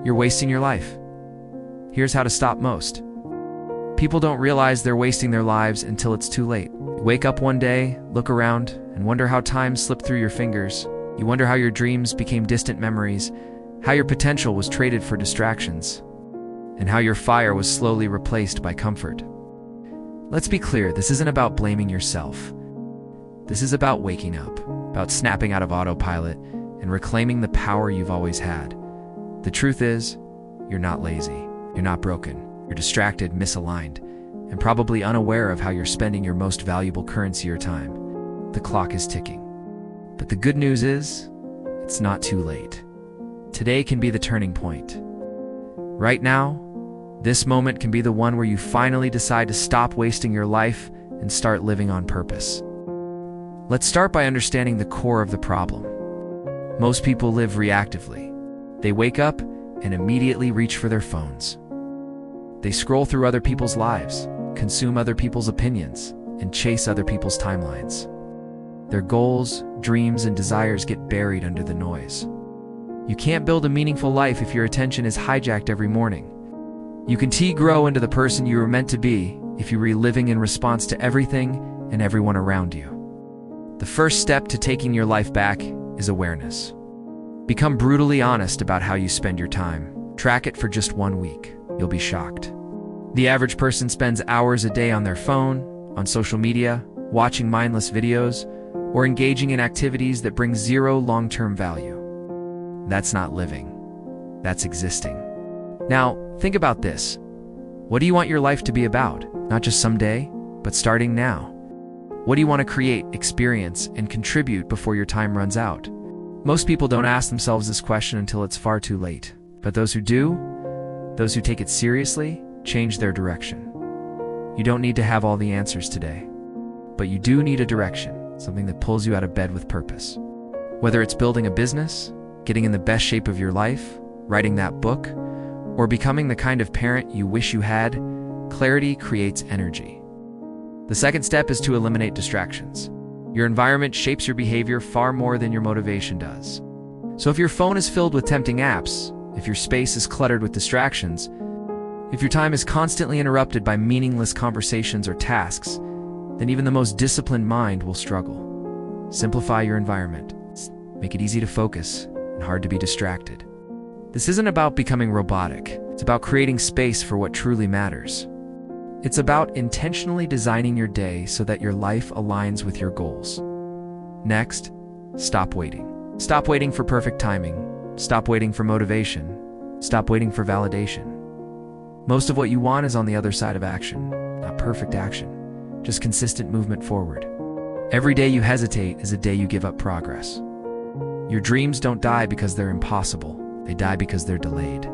you're wasting your life. Here's how to stop most. People don't realize they're wasting their lives until it's too late. You wake up one day, look around, and wonder how time slipped through your fingers. You wonder how your dreams became distant memories, how your potential was traded for distractions, and how your fire was slowly replaced by comfort. Let's be clear, this isn't about blaming yourself. This is about waking up, about snapping out of autopilot and reclaiming the power you've always had. The truth is, you're not lazy, you're not broken, you're distracted, misaligned, and probably unaware of how you're spending your most valuable currency, your time. The clock is ticking. But the good news is, it's not too late. Today can be the turning point. Right now, this moment can be the one where you finally decide to stop wasting your life and start living on purpose. Let's start by understanding the core of the problem. Most people live reactively. They wake up and immediately reach for their phones. They scroll through other people's lives, consume other people's opinions, and chase other people's timelines. Their goals, dreams, and desires get buried under the noise. You can't build a meaningful life if your attention is hijacked every morning. You can grow into the person you were meant to be if you were living in response to everything and everyone around you. The first step to taking your life back is awareness. Become brutally honest about how you spend your time. Track it for just 1 week. You'll be shocked. The average person spends hours a day on their phone, on social media, watching mindless videos, or engaging in activities that bring zero long-term value. That's not living. That's existing. Now, think about this. What do you want your life to be about? Not just someday, but starting now. What do you want to create, experience, and contribute before your time runs out? Most people don't ask themselves this question until it's far too late. But those who do, those who take it seriously, change their direction. You don't need to have all the answers today, but you do need a direction, something that pulls you out of bed with purpose. Whether it's building a business, getting in the best shape of your life, writing that book, or becoming the kind of parent you wish you had, clarity creates energy. The second step is to eliminate distractions. Your environment shapes your behavior far more than your motivation does. So if your phone is filled with tempting apps, if your space is cluttered with distractions, if your time is constantly interrupted by meaningless conversations or tasks, then even the most disciplined mind will struggle. Simplify your environment. Make it easy to focus and hard to be distracted. This isn't about becoming robotic. It's about creating space for what truly matters. It's about intentionally designing your day so that your life aligns with your goals. Next, stop waiting. Stop waiting for perfect timing. Stop waiting for motivation. Stop waiting for validation. Most of what you want is on the other side of action, not perfect action, just consistent movement forward. Every day you hesitate is a day you give up progress. Your dreams don't die because they're impossible. They die because they're delayed.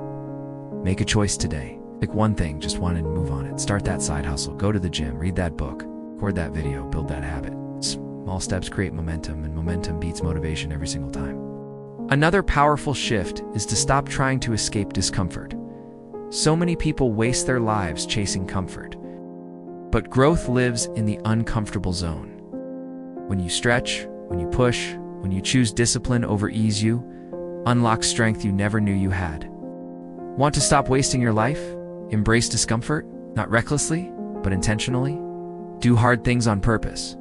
Make a choice today. Pick one thing, just one, and move on it. Start that side hustle, go to the gym, read that book, record that video, build that habit. Small steps create momentum, and momentum beats motivation every single time. Another powerful shift is to stop trying to escape discomfort. So many people waste their lives chasing comfort. But growth lives in the uncomfortable zone. When you stretch, when you push, when you choose discipline over ease, you unlock strength you never knew you had. Want to stop wasting your life? Embrace discomfort, not recklessly, but intentionally. Do hard things on purpose.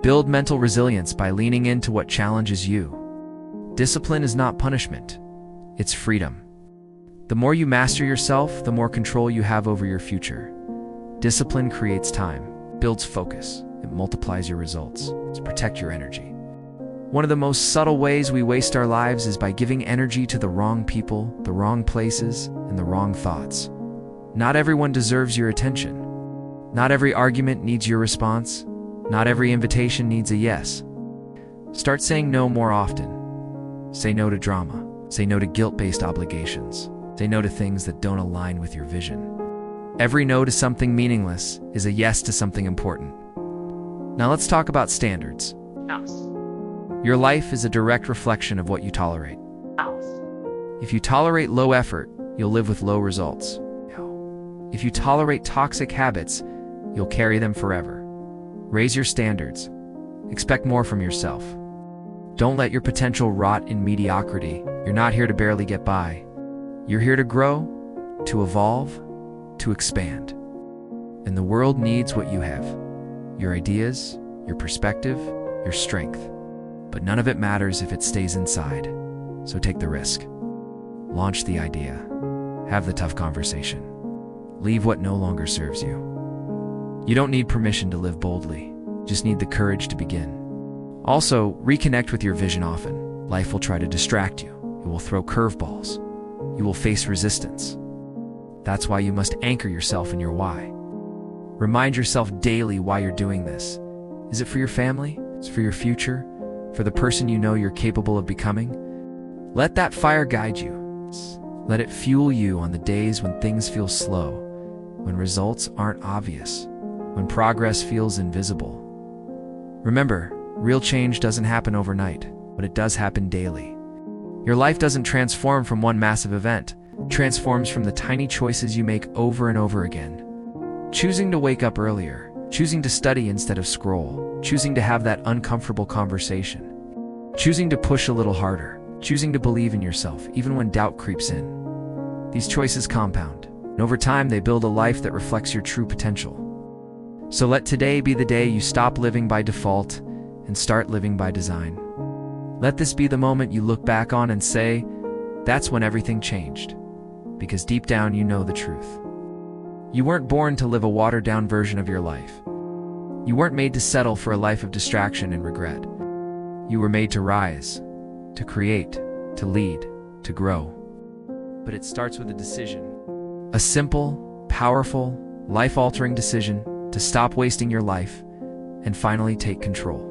Build mental resilience by leaning into what challenges you. Discipline is not punishment, it's freedom. The more you master yourself, the more control you have over your future. Discipline creates time, builds focus, it multiplies your results. Protect your energy. One of the most subtle ways we waste our lives is by giving energy to the wrong people, the wrong places, and the wrong thoughts. Not everyone deserves your attention. Not every argument needs your response. Not every invitation needs a yes. Start saying no more often. Say no to drama. Say no to guilt-based obligations. Say no to things that don't align with your vision. Every no to something meaningless is a yes to something important. Now let's talk about standards. Your life is a direct reflection of what you tolerate. If you tolerate low effort, you'll live with low results. If you tolerate toxic habits, you'll carry them forever. Raise your standards. Expect more from yourself. Don't let your potential rot in mediocrity. You're not here to barely get by. You're here to grow, to evolve, to expand. And the world needs what you have: your ideas, your perspective, your strength. But none of it matters if it stays inside. So take the risk. Launch the idea. Have the tough conversation. Leave what no longer serves you. You don't need permission to live boldly. Just need the courage to begin. Also, reconnect with your vision often. Life will try to distract you. It will throw curveballs. You will face resistance. That's why you must anchor yourself in your why. Remind yourself daily why you're doing this. Is it for your family? Is it for your future? For the person you know you're capable of becoming? Let that fire guide you. Let it fuel you on the days when things feel slow, when results aren't obvious, when progress feels invisible. Remember, real change doesn't happen overnight, but it does happen daily. Your life doesn't transform from one massive event. It transforms from the tiny choices you make over and over again. Choosing to wake up earlier, choosing to study instead of scroll, choosing to have that uncomfortable conversation, choosing to push a little harder, choosing to believe in yourself even when doubt creeps in. These choices compound, and over time they build a life that reflects your true potential. So let today be the day you stop living by default and start living by design. Let this be the moment you look back on and say, that's when everything changed. Because deep down you know the truth. You weren't born to live a watered-down version of your life. You weren't made to settle for a life of distraction and regret. You were made to rise, to create, to lead, to grow. But it starts with a decision. A simple, powerful, life-altering decision to stop wasting your life and finally take control.